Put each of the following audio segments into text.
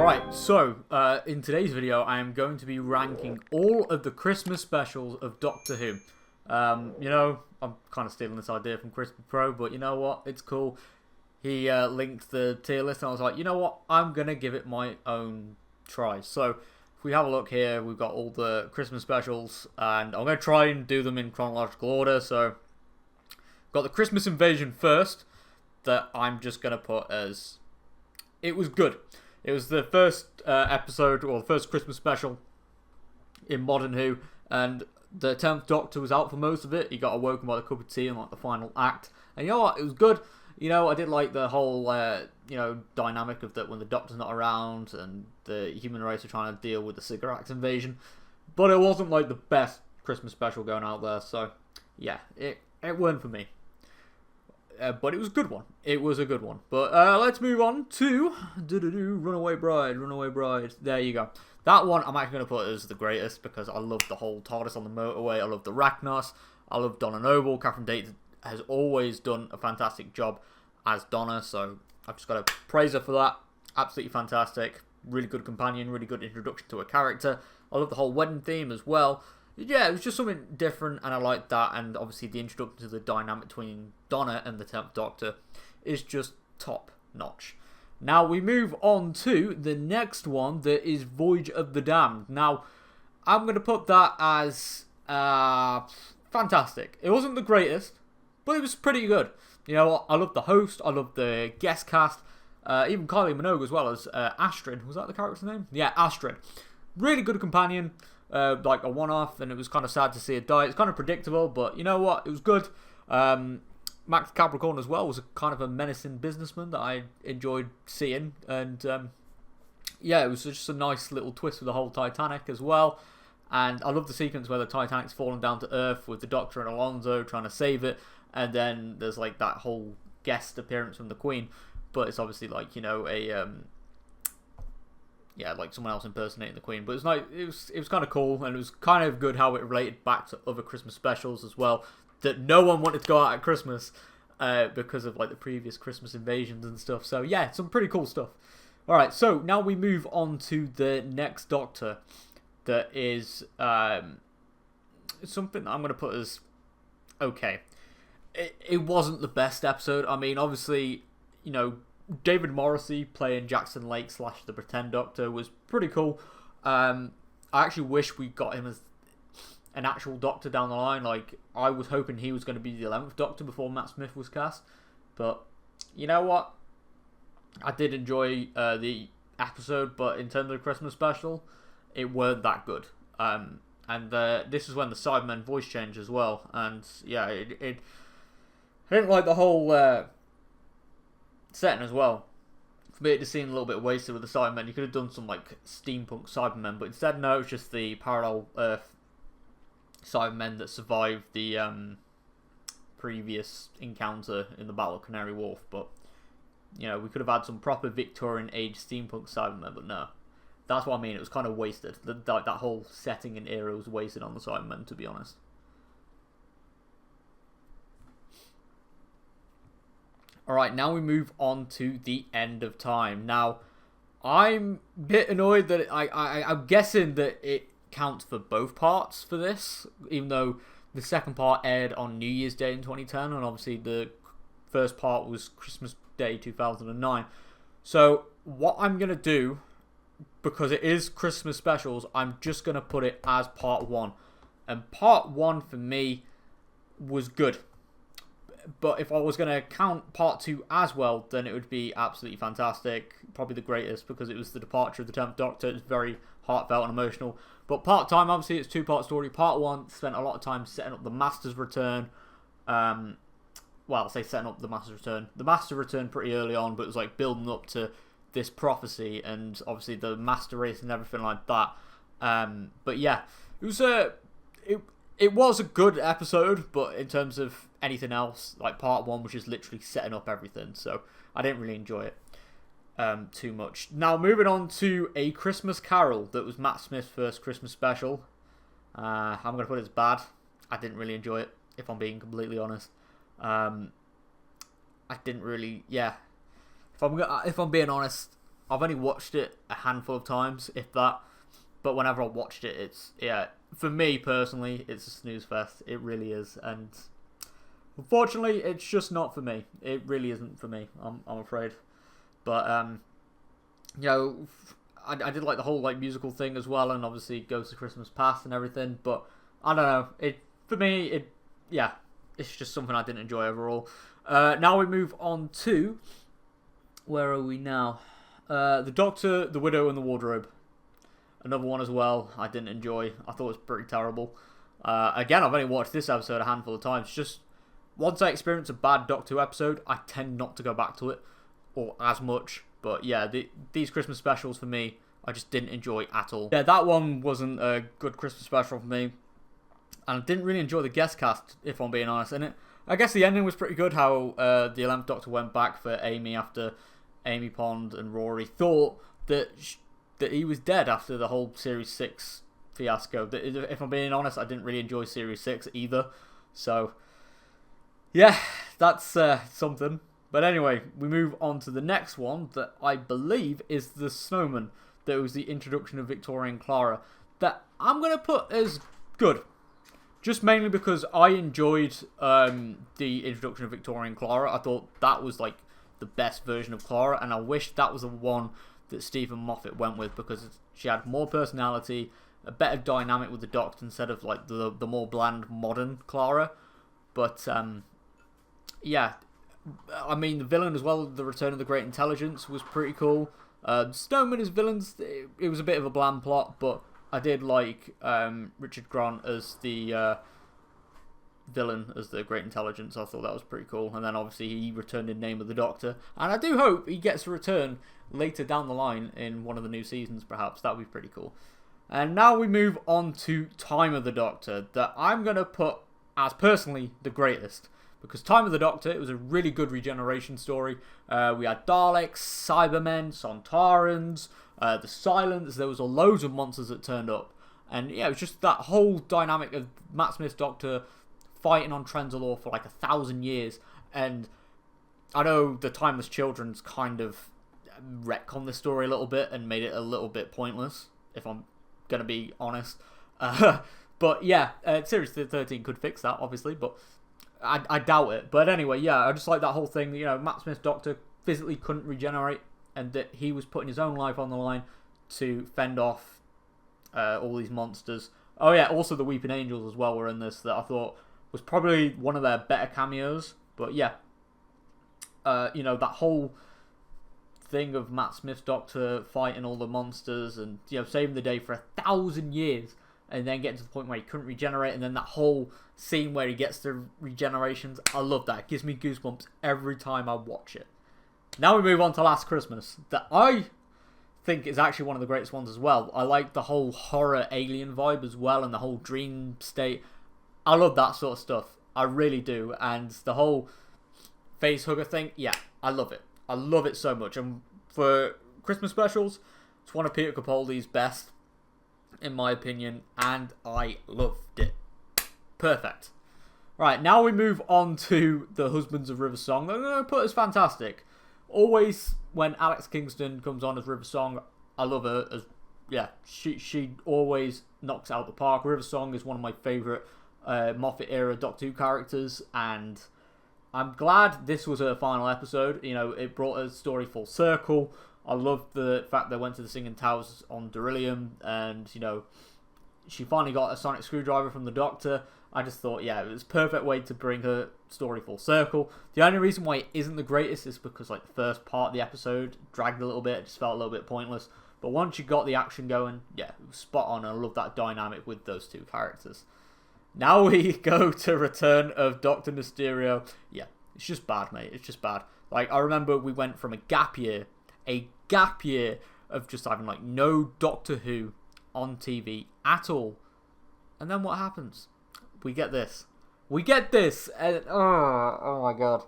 Alright, so in today's video I am going to be ranking all of the Christmas specials of Doctor Who. I'm kind of stealing this idea from Crispy Pro, but you know what, it's cool. He linked the tier list and I was like, you know what, I'm going to give it my own try. So if we have a look here, we've got all the Christmas specials and I'm going to try and do them in chronological order. So got the Christmas Invasion first, that I'm just going to put as, it was good. It was the first episode, or the first Christmas special in Modern Who, and the 10th Doctor was out for most of it. He got awoken by the cup of tea in like the final act. And you know what? It was good. You know, I did like the whole, dynamic of that when the Doctor's not around and the human race are trying to deal with the Cigarettes invasion. But it wasn't like the best Christmas special going out there, so yeah, it weren't for me. But it was a good one. It was a good one. But let's move on to Runaway Bride. Runaway Bride. There you go. That one I'm actually going to put as the greatest because I love the whole TARDIS on the motorway. I love the Ragnos. I love Donna Noble. Catherine Tate has always done a fantastic job as Donna, so I've just got to praise her for that. Absolutely fantastic. Really good companion. Really good introduction to a character. I love the whole wedding theme as well. Yeah, it was just something different, and I liked that, and obviously the introduction to the dynamic between Donna and the 10th Doctor is just top-notch. Now, we move on to the next one, that is Voyage of the Damned. Now, I'm going to put that as fantastic. It wasn't the greatest, but it was pretty good. You know, I love the host, I love the guest cast, even Kylie Minogue as well as Astrid. Was that the character's name? Yeah, Astrid. Really good companion. Like a one-off, and it was kind of sad to see it die. It's kind of predictable, but you know what? It was good. Max Capricorn as well was a kind of a menacing businessman that I enjoyed seeing, and yeah, it was just a nice little twist with the whole Titanic as well. And I love the sequence where the Titanic's falling down to Earth with the Doctor and Alonso trying to save it, and then there's like that whole guest appearance from the Queen, but it's obviously like, you know, like someone else impersonating the Queen. But it's like it was kind of cool, and it was kind of good how it related back to other Christmas specials as well. That no one wanted to go out at Christmas because of like the previous Christmas invasions and stuff. So yeah, some pretty cool stuff. All right, so now we move on to the next Doctor. That is something that I'm going to put as okay. It wasn't the best episode. I mean, obviously, you know, David Morrissey playing Jackson Lake / the Pretend Doctor was pretty cool. I actually wish we got him as an actual Doctor down the line. Like, I was hoping he was going to be the 11th Doctor before Matt Smith was cast. But, you know what? I did enjoy the episode, but in terms of the Christmas special, it weren't that good. And this is when the Cybermen voice changed as well. And, yeah, I didn't like the whole setting as well. For me, it just seemed a little bit wasted with the Cybermen. You could have done some like steampunk Cybermen, but instead, no, it's just the parallel Earth Cybermen that survived the previous encounter in the Battle of Canary Wharf. But you know, we could have had some proper Victorian age steampunk Cybermen, but no. That's what I mean. It was kind of wasted. That whole setting and era was wasted on the Cybermen, to be honest. Alright, now we move on to the End of Time. Now, I'm a bit annoyed that I'm guessing that it counts for both parts for this, even though the second part aired on New Year's Day in 2010, and obviously the first part was Christmas Day 2009. So, what I'm going to do, because it is Christmas specials, I'm just going to put it as part 1. And part 1 for me was good. But if I was going to count part 2 as well, then it would be absolutely fantastic. Probably the greatest, because it was the departure of the 10th Doctor. It's very heartfelt and emotional. But part time, obviously, it's 2-part story. Part 1 spent a lot of time setting up the Master's return. Well, I'll say setting up the Master's return. The Master returned pretty early on, but it was like building up to this prophecy, and obviously the Master race and everything like that. But yeah, it was it was a good episode, but in terms of anything else, like part 1 was just literally setting up everything, so I didn't really enjoy it too much. Now, moving on to A Christmas Carol, that was Matt Smith's first Christmas special. I'm going to put it as bad. I didn't really enjoy it, if I'm being completely honest. I didn't really, yeah. If I'm being honest, I've only watched it a handful of times, if that. But whenever I watched it, it's, yeah, for me personally, it's a snooze fest. It really is. And unfortunately, it's just not for me. It really isn't for me, I'm afraid. But, you know, I did like the whole like musical thing as well, and obviously Ghost of Christmas Past and everything. But I don't know. For me, yeah, it's just something I didn't enjoy overall. Now we move on to, where are we now? The Doctor, the Widow, and the Wardrobe. Another one as well I didn't enjoy. I thought it was pretty terrible. Again, I've only watched this episode a handful of times. Just once I experience a bad Doctor Who episode, I tend not to go back to it, or as much. But yeah, these Christmas specials for me, I just didn't enjoy at all. Yeah, that one wasn't a good Christmas special for me. And I didn't really enjoy the guest cast, if I'm being honest. And I guess the ending was pretty good, how the 11th Doctor went back for Amy after Amy Pond and Rory thought that he was dead after the whole Series 6 fiasco. If I'm being honest, I didn't really enjoy Series 6 either. So, yeah, that's something. But anyway, we move on to the next one that I believe is The Snowman. That was the introduction of Victoria and Clara. That I'm going to put as good. Just mainly because I enjoyed the introduction of Victoria and Clara. I thought that was like the best version of Clara. And I wish that was the one that Stephen Moffat went with, because she had more personality, a better dynamic with the Doctor instead of like the more bland modern Clara. But yeah, I mean the villain as well, the Return of the Great Intelligence, was pretty cool. Snowman as villains, it was a bit of a bland plot, but I did like Richard Grant as the villain, as the Great Intelligence. I thought that was pretty cool. And then obviously he returned in Name of the Doctor, and I do hope he gets a return later down the line in one of the new seasons, perhaps. That would be pretty cool. And now we move on to Time of the Doctor, that I'm going to put as personally the greatest. Because Time of the Doctor, it was a really good regeneration story. We had Daleks, Cybermen, Sontarans, the Silence. There was loads of monsters that turned up. And yeah, it was just that whole dynamic of Matt Smith's Doctor fighting on Trenzalore for like 1,000 years. And I know the Timeless Children's kind of retconned the story a little bit and made it a little bit pointless, if I'm going to be honest. But yeah, Series 13 could fix that, obviously, but I doubt it. But anyway, yeah, I just like that whole thing. You know, Matt Smith's Doctor physically couldn't regenerate, and that he was putting his own life on the line to fend off all these monsters. Oh yeah, also the Weeping Angels as well were in this, that I thought was probably one of their better cameos. But yeah, you know, that whole thing of Matt Smith's Doctor fighting all the monsters and, you know, saving the day for 1,000 years, and then getting to the point where he couldn't regenerate, and then that whole scene where he gets the regenerations. I love that. It gives me goosebumps every time I watch it. Now we move on to Last Christmas, that I think is actually one of the greatest ones as well. I like the whole horror alien vibe as well, and the whole dream state. I love that sort of stuff. I really do. And the whole face hugger thing, yeah, I love it. I love it so much. And for Christmas specials, it's one of Peter Capaldi's best, in my opinion, and I loved it. Perfect. Right, now we move on to the Husbands of River Song. I'm going to put as fantastic. Always, when Alex Kingston comes on as River Song, I love her. As yeah, she always knocks it out the park. River Song is one of my favourite Moffat-era Doctor Who characters, and I'm glad this was her final episode. You know, it brought her story full circle. I loved the fact they went to the Singing Towers on Darillium, and, you know, she finally got a sonic screwdriver from the Doctor. I just thought, yeah, it was a perfect way to bring her story full circle. The only reason why it isn't the greatest is because, like, the first part of the episode dragged a little bit. It just felt a little bit pointless. But once you got the action going, yeah, it was spot on. I love that dynamic with those two characters. Now we go to Return of Dr. Mysterio. Yeah, it's just bad, mate. It's just bad. Like, I remember we went from a gap year of just having, like, no Doctor Who on TV at all. And then what happens? We get this. And, oh my god.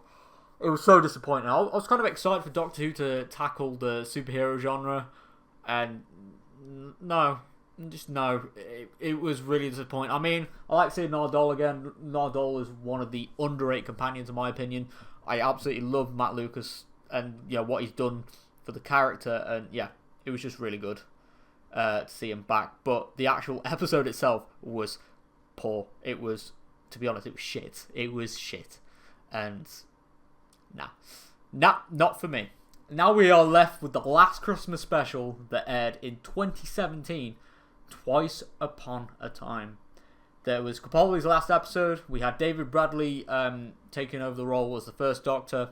It was so disappointing. I was kind of excited for Doctor Who to tackle the superhero genre. And no. Just no. It was really disappointing. I mean, I like seeing Nardole again. Nardole is one of the underrated companions, in my opinion. I absolutely love Matt Lucas and, you know, what he's done for the character, and yeah, it was just really good to see him back. But the actual episode itself was poor. It was, to be honest, it was shit. It was shit, and not for me. Now we are left with the last Christmas special that aired in 2017, Twice Upon a Time. There was Capaldi's last episode. We had David Bradley taking over the role as the first Doctor.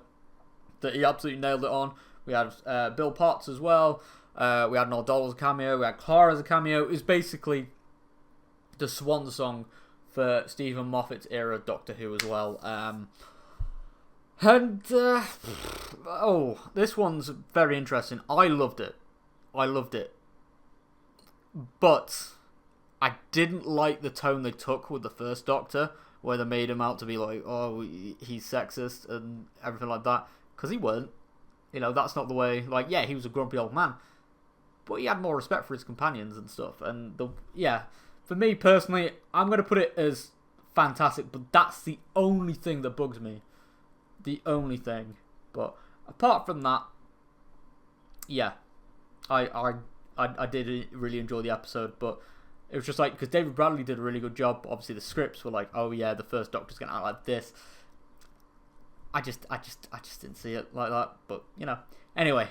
That he absolutely nailed it on. We had Bill Potts as well. We had Noel Doll as a cameo. We had Clara as a cameo. It was basically the swan song for Stephen Moffat's era of Doctor Who as well. This one's very interesting. I loved it. But I didn't like the tone they took with the first Doctor, where they made him out to be like, oh, he's sexist and everything like that. Because he weren't. You know, that's not the way. Like, yeah, he was a grumpy old man, but he had more respect for his companions and stuff. And for me personally, I'm going to put it as fantastic, but that's the only thing that bugs me. The only thing. But apart from that, yeah, I did really enjoy the episode, but it was just like, because David Bradley did a really good job. Obviously the scripts were like, oh yeah, the first Doctor's gonna act like this. I just didn't see it like that. But you know, anyway,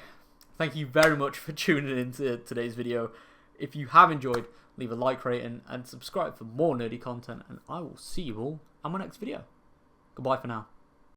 thank you very much for tuning into today's video. If you have enjoyed, leave a like rating and subscribe for more nerdy content, and I will see you all on my next video. Goodbye for now.